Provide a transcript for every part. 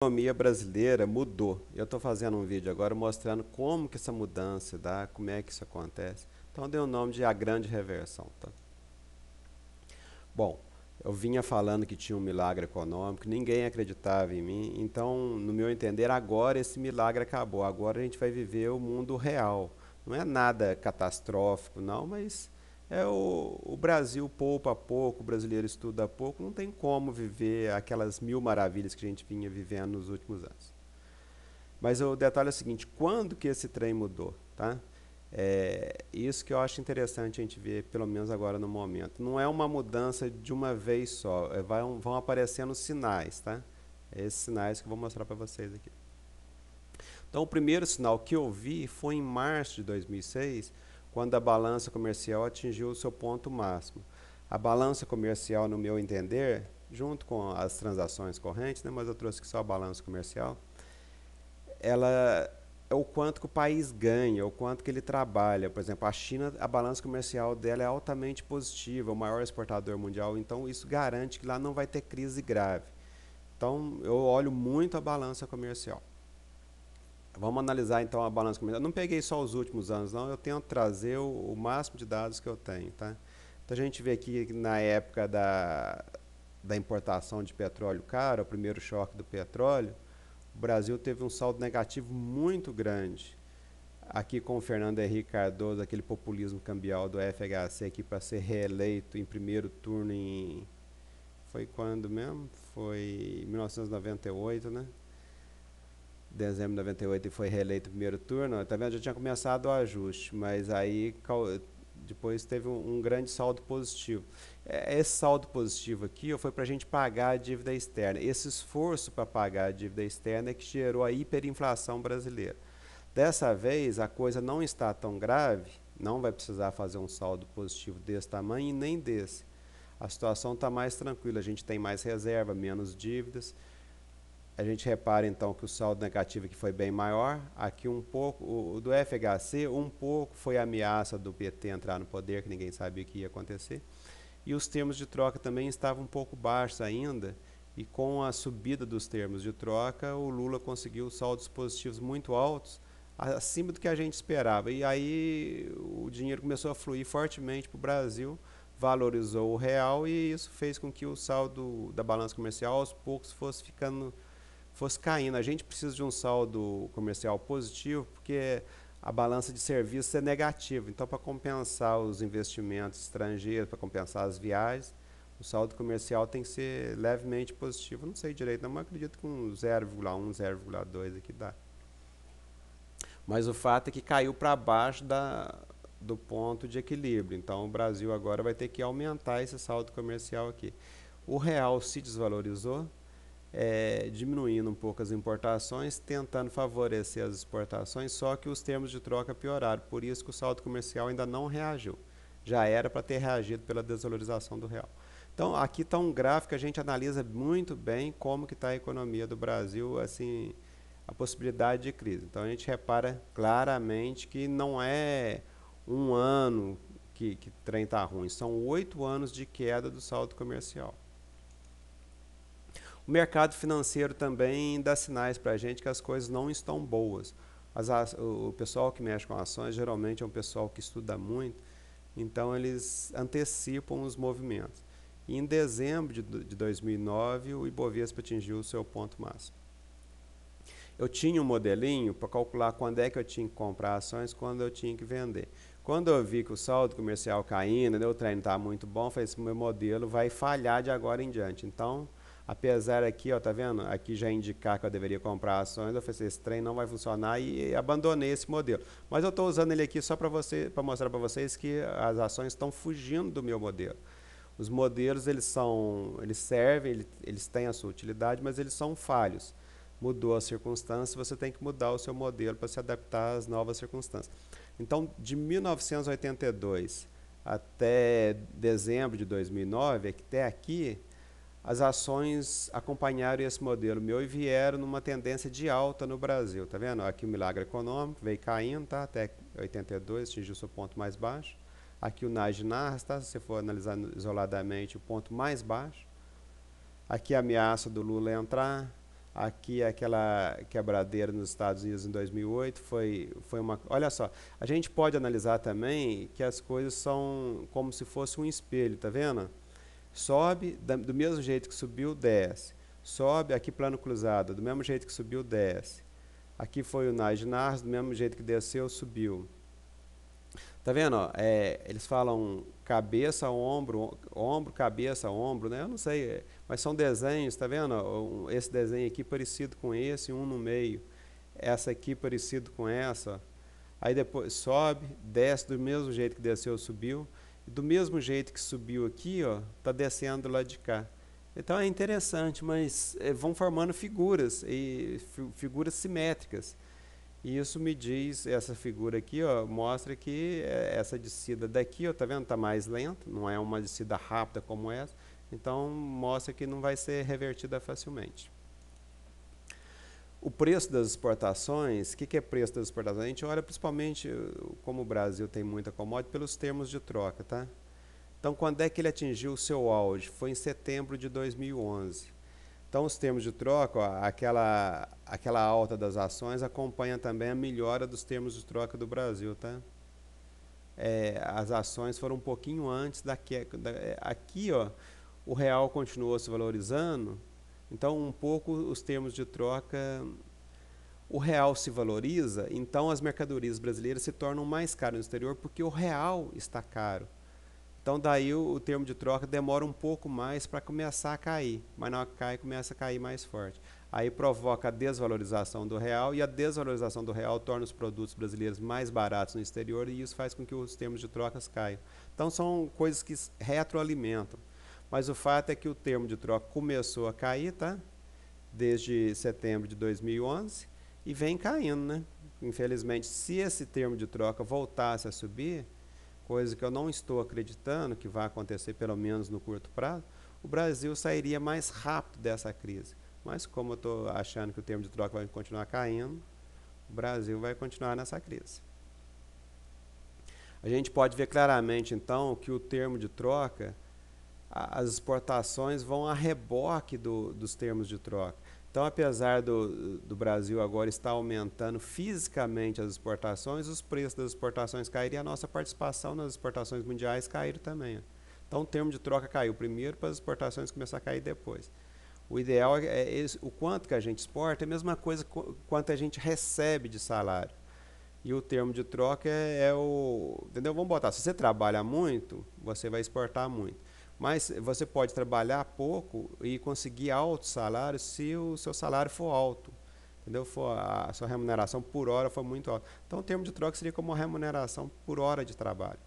A economia brasileira mudou. Eu estou fazendo um vídeo agora mostrando como que essa mudança dá, como é que isso acontece. Então eu dei o nome de A Grande Reversão. Tá? Bom, eu vinha falando que tinha um milagre econômico, ninguém acreditava em mim, então, no meu entender, agora esse milagre acabou. Agora a gente vai viver o mundo real. Não é nada catastrófico, não, mas é o Brasil pouco a pouco, o brasileiro estuda pouco, não tem como viver aquelas mil maravilhas que a gente vinha vivendo nos últimos anos. Mas o detalhe é o seguinte, quando que esse trem mudou, tá? Isso que eu acho interessante a gente ver, pelo menos agora no momento. Não é uma mudança de uma vez só, vão aparecendo sinais, tá? Esses sinais que eu vou mostrar para vocês aqui. Então, o primeiro sinal que eu vi foi em março de 2006, quando a balança comercial atingiu o seu ponto máximo. A balança comercial, no meu entender, junto com as transações correntes, né, mas eu trouxe aqui só a balança comercial, ela é o quanto que o país ganha, o quanto que ele trabalha. Por exemplo, a China, a balança comercial dela é altamente positiva, o maior exportador mundial, então isso garante que lá não vai ter crise grave. Então, eu olho muito a balança comercial. Vamos analisar então a balança comercial. Eu não peguei só os últimos anos, não, eu tento trazer o máximo de dados que eu tenho. Tá? Então, a gente vê aqui na época da importação de petróleo caro, o primeiro choque do petróleo, o Brasil teve um saldo negativo muito grande. Aqui com o Fernando Henrique Cardoso, aquele populismo cambial do FHC aqui para ser reeleito em primeiro turno em... Foi quando mesmo? Foi em 1998, né? Dezembro de 98 e foi reeleito em primeiro turno. Tá vendo? Já tinha começado o ajuste, mas aí depois teve um grande saldo positivo. Esse saldo positivo aqui foi para a gente pagar a dívida externa. Esse esforço para pagar a dívida externa é que gerou a hiperinflação brasileira. Dessa vez, a coisa não está tão grave, não vai precisar fazer um saldo positivo desse tamanho e nem desse. A situação está mais tranquila, a gente tem mais reserva, menos dívidas. A gente repara então que o saldo negativo aqui foi bem maior. Aqui um pouco, o do FHC, um pouco foi a ameaça do PT entrar no poder, que ninguém sabia que ia acontecer. E os termos de troca também estavam um pouco baixos ainda. E com a subida dos termos de troca, o Lula conseguiu saldos positivos muito altos, acima do que a gente esperava. E aí o dinheiro começou a fluir fortemente para o Brasil, valorizou o real e isso fez com que o saldo da balança comercial aos poucos fosse caindo. A gente precisa de um saldo comercial positivo porque a balança de serviços é negativa. Então, para compensar os investimentos estrangeiros, para compensar as viagens, o saldo comercial tem que ser levemente positivo. Não sei direito, não, mas acredito que um 0,1, 0,2 aqui dá. Mas o fato é que caiu para baixo do ponto de equilíbrio. Então, o Brasil agora vai ter que aumentar esse saldo comercial aqui. O real se desvalorizou, diminuindo um pouco as importações, tentando favorecer as exportações, só que os termos de troca pioraram, por isso que o saldo comercial ainda não reagiu. Já era para ter reagido pela desvalorização do real. Então, aqui está um gráfico que a gente analisa muito bem como que está a economia do Brasil, assim, a possibilidade de crise. Então, a gente repara claramente que não é um ano que o trem está ruim, são 8 anos de queda do saldo comercial. O mercado financeiro também dá sinais para a gente que as coisas não estão boas. O pessoal que mexe com ações geralmente é um pessoal que estuda muito, então eles antecipam os movimentos. E em dezembro de 2009, o Ibovespa atingiu o seu ponto máximo. Eu tinha um modelinho para calcular quando é que eu tinha que comprar ações, quando eu tinha que vender. Quando eu vi que o saldo comercial caindo, o treino está muito bom, eu falei, esse meu modelo vai falhar de agora em diante. Então, apesar aqui, ó, tá vendo? Aqui já indicar que eu deveria comprar ações, eu falei assim, esse trem não vai funcionar e abandonei esse modelo. Mas eu estou usando ele aqui só para mostrar para vocês que as ações estão fugindo do meu modelo. Os modelos, eles servem, eles têm a sua utilidade, mas eles são falhos. Mudou a circunstância, você tem que mudar o seu modelo para se adaptar às novas circunstâncias. Então, de 1982 até dezembro de 2009, até aqui, as ações acompanharam esse modelo meu e vieram numa tendência de alta no Brasil. Tá vendo? Aqui o milagre econômico veio caindo, tá? Até 82, atingiu o seu ponto mais baixo. Aqui o Nasdaq, tá? Se você for analisar isoladamente, o ponto mais baixo. Aqui a ameaça do Lula entrar. Aqui aquela quebradeira nos Estados Unidos em 2008 foi uma... Olha só, a gente pode analisar também que as coisas são como se fosse um espelho, tá vendo? Sobe, do mesmo jeito que subiu, desce. Sobe, aqui plano cruzado, do mesmo jeito que subiu, desce. Aqui foi o Najnars, do mesmo jeito que desceu, subiu. Tá vendo? Ó? Eles falam cabeça, ombro, ombro, cabeça, ombro, né? Eu não sei, mas são desenhos, tá vendo? Esse desenho aqui parecido com esse, um no meio. Essa aqui parecido com essa. Aí depois sobe, desce do mesmo jeito que desceu, subiu. E do mesmo jeito que subiu aqui, ó, tá descendo do lado de cá. Então é interessante, mas vão formando figuras, e figuras simétricas. E isso me diz, essa figura aqui, ó, mostra que essa descida daqui, ó, tá vendo? Tá mais lenta, não é uma descida rápida como essa. Então mostra que não vai ser revertida facilmente. O preço das exportações, o que é preço das exportações? A gente olha principalmente, como o Brasil tem muita commodity, pelos termos de troca, tá? Então, quando é que ele atingiu o seu auge? Foi em setembro de 2011. Então, os termos de troca, ó, aquela alta das ações acompanha também a melhora dos termos de troca do Brasil, tá? As ações foram um pouquinho antes aqui, ó, o real continuou se valorizando, então um pouco os termos de troca, o real se valoriza, então as mercadorias brasileiras se tornam mais caras no exterior porque o real está caro. Então daí o termo de troca demora um pouco mais para começar a cair, mas na hora que cai, começa a cair mais forte. Aí provoca a desvalorização do real, e a desvalorização do real torna os produtos brasileiros mais baratos no exterior, e isso faz com que os termos de trocas caiam. Então são coisas que retroalimentam. Mas o fato é que o termo de troca começou a cair, tá? Desde setembro de 2011 e vem caindo, né? Infelizmente, se esse termo de troca voltasse a subir, coisa que eu não estou acreditando que vai acontecer, pelo menos no curto prazo, o Brasil sairia mais rápido dessa crise. Mas como eu estou achando que o termo de troca vai continuar caindo, o Brasil vai continuar nessa crise. A gente pode ver claramente, então, que o termo de troca, as exportações vão a reboque dos termos de troca. Então, apesar do Brasil agora estar aumentando fisicamente as exportações, os preços das exportações caíram e a nossa participação nas exportações mundiais caíram também. Então, o termo de troca caiu primeiro para as exportações começar a cair depois. O ideal o quanto que a gente exporta é a mesma coisa quanto a gente recebe de salário. E o termo de troca entendeu? Vamos botar, se você trabalha muito, você vai exportar muito. Mas você pode trabalhar pouco e conseguir alto salário se o seu salário for alto. Entendeu? A sua remuneração por hora for muito alta. Então o termo de troca seria como uma remuneração por hora de trabalho.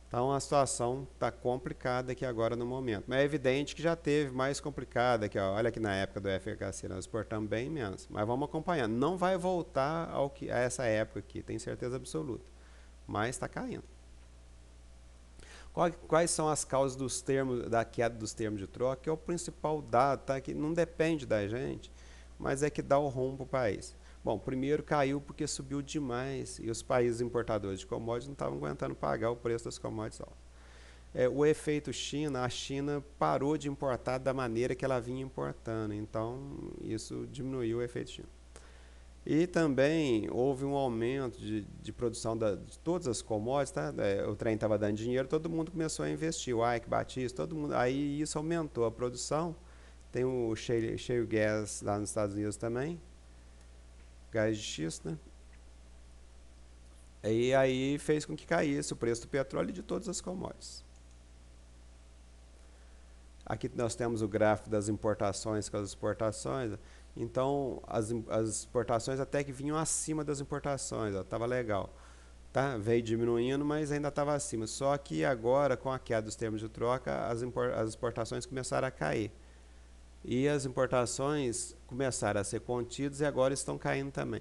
Então a situação está complicada aqui agora no momento. Mas é evidente que já teve mais complicada aqui, ó. Olha aqui na época do FHC, nós exportamos bem menos. Mas vamos acompanhando. Não vai voltar a essa época aqui, tenho certeza absoluta. Mas está caindo. Quais são as causas da queda dos termos de troca? Que é o principal dado, tá? Que não depende da gente, mas é que dá o rumo para o país. Bom, primeiro caiu porque subiu demais e os países importadores de commodities não estavam aguentando pagar o preço das commodities altas. O efeito China, a China parou de importar da maneira que ela vinha importando, então isso diminuiu o efeito China. E também houve um aumento de produção de todas as commodities, tá? O trem estava dando dinheiro, todo mundo começou a investir, o Ike Batista, todo mundo, aí isso aumentou a produção. Tem o shale gas lá nos Estados Unidos também, gás de xisto, né? E aí fez com que caísse o preço do petróleo e de todas as commodities. Aqui nós temos o gráfico das importações com as exportações. Então, as exportações até que vinham acima das importações, estava legal. Tá? Veio diminuindo, mas ainda estava acima. Só que agora, com a queda dos termos de troca, as exportações começaram a cair. E as importações começaram a ser contidas e agora estão caindo também.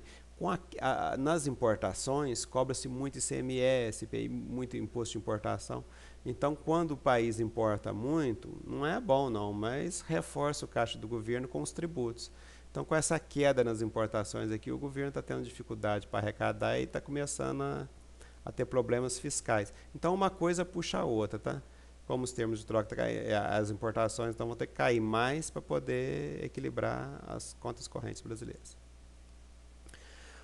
Nas importações, cobra-se muito ICMS, muito imposto de importação. Então, quando o país importa muito, não é bom não, mas reforça o caixa do governo com os tributos. Então, com essa queda nas importações aqui, o governo está tendo dificuldade para arrecadar e está começando a ter problemas fiscais. Então, uma coisa puxa a outra, tá? como os termos de troca, as importações então vão ter que cair mais para poder equilibrar as contas correntes brasileiras.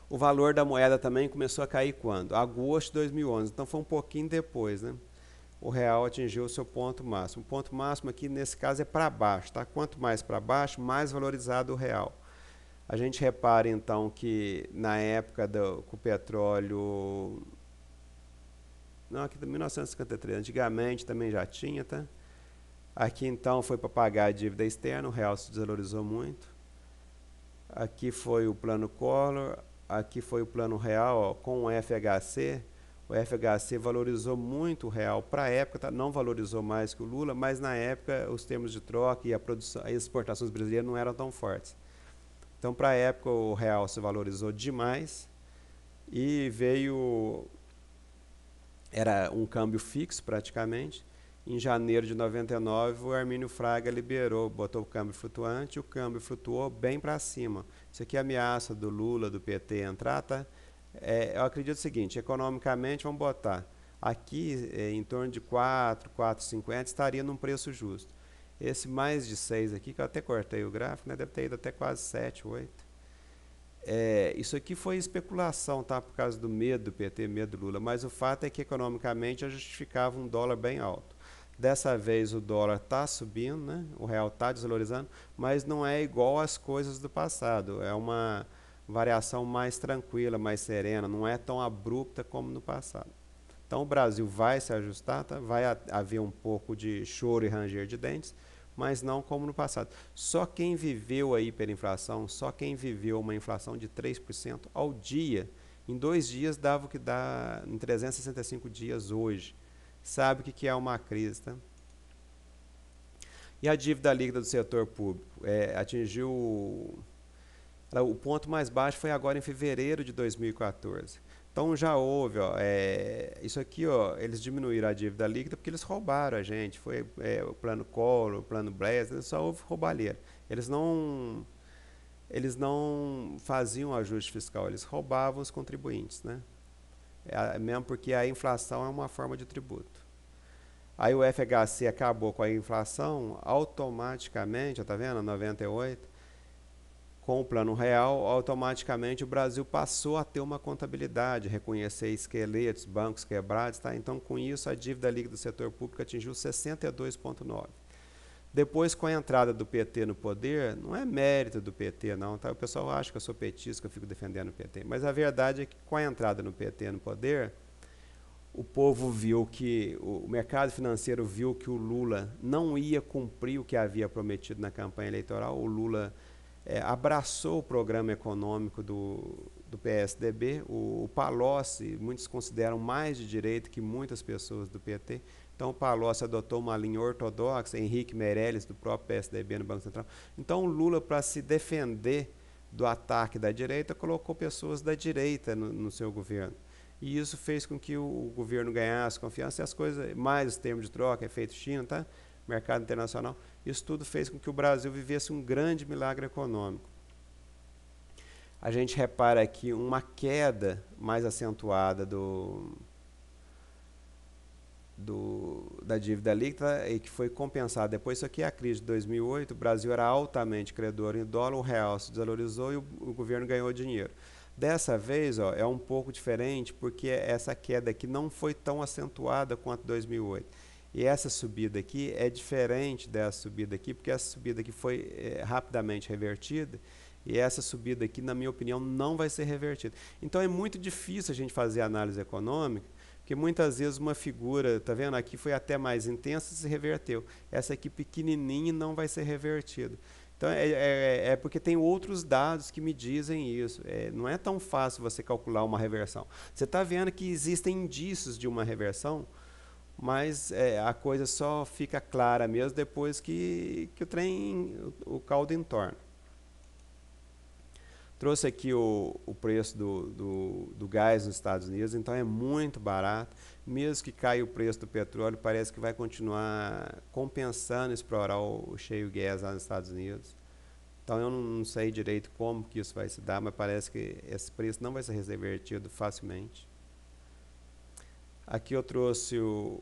O valor da moeda também começou a cair quando? Agosto de 2011, então foi um pouquinho depois, né? O real atingiu o seu ponto máximo. O ponto máximo aqui, nesse caso, é para baixo, tá? Quanto mais para baixo, mais valorizado o real. A gente repara, então, que na época com o petróleo... Não, aqui de 1953, antigamente também já tinha, tá? Aqui, então, foi para pagar a dívida externa, o real se desvalorizou muito. Aqui foi o plano Collor, aqui foi o plano real, ó, com o FHC. O FHC valorizou muito o real para a época, tá? Não valorizou mais que o Lula, mas na época os termos de troca e as exportações brasileiras não eram tão fortes. Então, para a época, o real se valorizou demais e era um câmbio fixo praticamente. Em janeiro de 99, o Hermínio Fraga liberou, botou o câmbio flutuante e o câmbio flutuou bem para cima. Isso aqui é a ameaça do Lula, do PT entrar, tá? Eu acredito o seguinte, economicamente, vamos botar, aqui em torno de 4, 4,50 estaria num preço justo. Esse mais de 6 aqui, que eu até cortei o gráfico, né, deve ter ido até quase 7, 8. Isso aqui foi especulação, tá? Por causa do medo do PT, medo do Lula, mas o fato é que economicamente já justificava um dólar bem alto. Dessa vez o dólar está subindo, né? O real está desvalorizando, mas não é igual às coisas do passado. É uma variação mais tranquila, mais serena, não é tão abrupta como no passado. Então o Brasil vai se ajustar, tá? Vai haver um pouco de choro e ranger de dentes, mas não como no passado. Só quem viveu a hiperinflação, só quem viveu uma inflação de 3% ao dia, em 2 dias dava o que dá em 365 dias hoje. Sabe o que é uma crise, tá? E a dívida líquida do setor público atingiu o ponto mais baixo foi agora em fevereiro de 2014. Então já houve, ó, isso aqui, ó, eles diminuíram a dívida líquida porque eles roubaram a gente. Foi o plano Collor, o plano Blair, só houve roubalheira. Eles não faziam ajuste fiscal, eles roubavam os contribuintes, né? Mesmo porque a inflação é uma forma de tributo. Aí o FHC acabou com a inflação, automaticamente, tá vendo? 98, com o plano real, automaticamente o Brasil passou a ter uma contabilidade, reconhecer esqueletos, bancos quebrados, tá? Então, com isso, a dívida líquida do setor público atingiu 62,9. Depois, com a entrada do PT no poder, não é mérito do PT, não, tá? O pessoal acha que eu sou petista, que eu fico defendendo o PT, mas a verdade é que com a entrada do PT no poder, o povo viu que, o mercado financeiro viu que o Lula não ia cumprir o que havia prometido na campanha eleitoral. O Lula abraçou o programa econômico do PSDB. O Palocci, muitos consideram mais de direita que muitas pessoas do PT. Então, o Palocci adotou uma linha ortodoxa, Henrique Meirelles, do próprio PSDB no Banco Central. Então, o Lula, para se defender do ataque da direita, colocou pessoas da direita no seu governo. E isso fez com que o governo ganhasse confiança e as coisas, mais os termos de troca, efeito China, tá? Mercado internacional, isso tudo fez com que o Brasil vivesse um grande milagre econômico. A gente repara aqui uma queda mais acentuada da dívida líquida e que foi compensada. Depois, isso aqui é a crise de 2008, o Brasil era altamente credor em dólar, o real se desvalorizou e o governo ganhou dinheiro. Dessa vez, ó, é um pouco diferente, porque essa queda aqui não foi tão acentuada quanto 2008. E essa subida aqui é diferente dessa subida aqui, porque essa subida aqui foi rapidamente revertida, e essa subida aqui, na minha opinião, não vai ser revertida. Então é muito difícil a gente fazer análise econômica, porque muitas vezes uma figura, tá vendo, aqui foi até mais intensa e se reverteu. Essa aqui pequenininha não vai ser revertida. Então, porque tem outros dados que me dizem isso. Não é tão fácil você calcular uma reversão. Você está vendo que existem indícios de uma reversão, mas a coisa só fica clara mesmo depois que o caldo entorna. Trouxe aqui o preço do gás nos Estados Unidos, então é muito barato. Mesmo que caia o preço do petróleo, parece que vai continuar compensando explorar o shale gas lá nos Estados Unidos. Então eu não sei direito como que isso vai se dar, mas parece que esse preço não vai ser revertido facilmente. Aqui eu trouxe o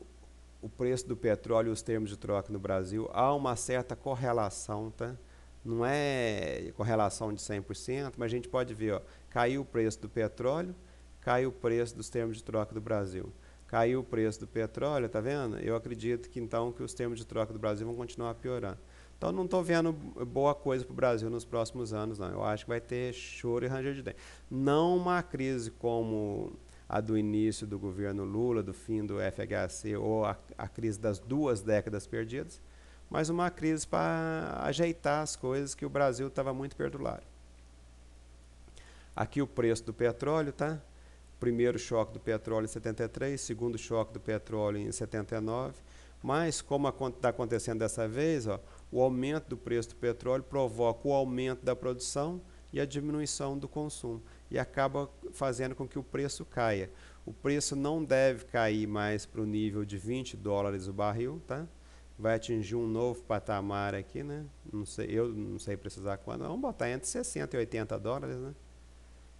o preço do petróleo e os termos de troca no Brasil, há uma certa correlação, tá? Não é correlação de 100%, mas a gente pode ver, ó, caiu o preço do petróleo, caiu o preço dos termos de troca do Brasil. Caiu o preço do petróleo, tá vendo? Eu acredito que então que os termos de troca do Brasil vão continuar piorando. Então não estou vendo boa coisa para o Brasil nos próximos anos, não. Eu acho que vai ter choro e ranger de dente. Não uma crise como a do início do governo Lula, do fim do FHC, ou a crise das 2 décadas perdidas, mas uma crise para ajeitar as coisas que o Brasil estava muito perdulário. Aqui o preço do petróleo, tá? Primeiro choque do petróleo em 73, segundo choque do petróleo em 79, mas como está acontecendo dessa vez, ó, o aumento do preço do petróleo provoca o aumento da produção e a diminuição do consumo e acaba fazendo com que o preço caia. O preço não deve cair mais para o nível de $20 o barril, tá? Vai atingir um novo patamar aqui, né? Não sei, eu não sei precisar quando, vamos botar entre 60 e $80, né?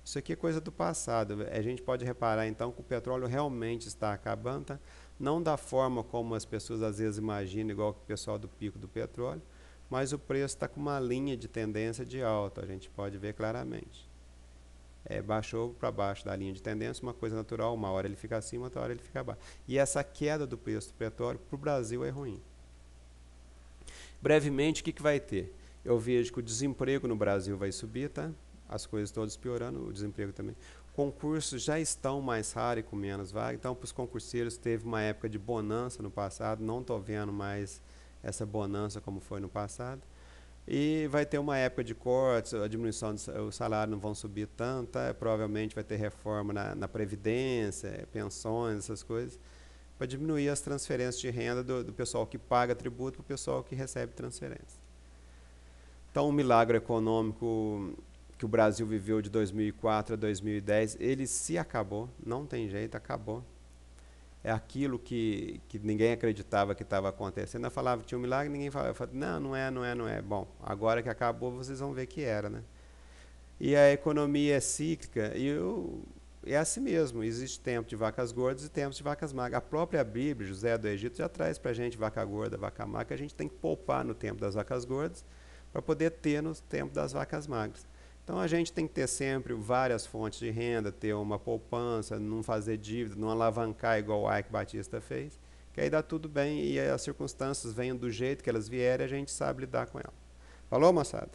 Isso aqui é coisa do passado. A gente pode reparar então que o petróleo realmente está acabando, tá? Não da forma como as pessoas às vezes imaginam, igual o pessoal do pico do petróleo, mas o preço está com uma linha de tendência de alta, a gente pode ver claramente. Baixou para baixo da linha de tendência, uma coisa natural, uma hora ele fica acima, outra hora ele fica abaixo. E essa queda do preço do petróleo para o Brasil é ruim. Brevemente, o que vai ter? Eu vejo que o desemprego no Brasil vai subir, tá? As coisas todas piorando, o desemprego também. Concursos já estão mais raros e com menos vagas, então para os concurseiros teve uma época de bonança no passado, não estou vendo mais essa bonança como foi no passado. E vai ter uma época de cortes, a diminuição do salário não vão subir tanto, tá? Provavelmente vai ter reforma na Previdência, pensões, essas coisas, para diminuir as transferências de renda do pessoal que paga tributo para o pessoal que recebe transferência. Então, o milagre econômico que o Brasil viveu de 2004 a 2010, ele se acabou, não tem jeito, acabou. É aquilo que ninguém acreditava que estava acontecendo. Eu falava que tinha um milagre, ninguém falava. Eu falava, não, não é, não é, não é. Bom, agora que acabou, vocês vão ver que era, né? E a economia é cíclica e é assim mesmo. Existe tempo de vacas gordas e tempos de vacas magras. A própria Bíblia, José do Egito, já traz para a gente vaca gorda, vaca magra, que a gente tem que poupar no tempo das vacas gordas para poder ter no tempo das vacas magras. Então a gente tem que ter sempre várias fontes de renda, ter uma poupança, não fazer dívida, não alavancar igual o Ike Batista fez, que aí dá tudo bem e as circunstâncias venham do jeito que elas vierem, a gente sabe lidar com elas. Falou, moçada?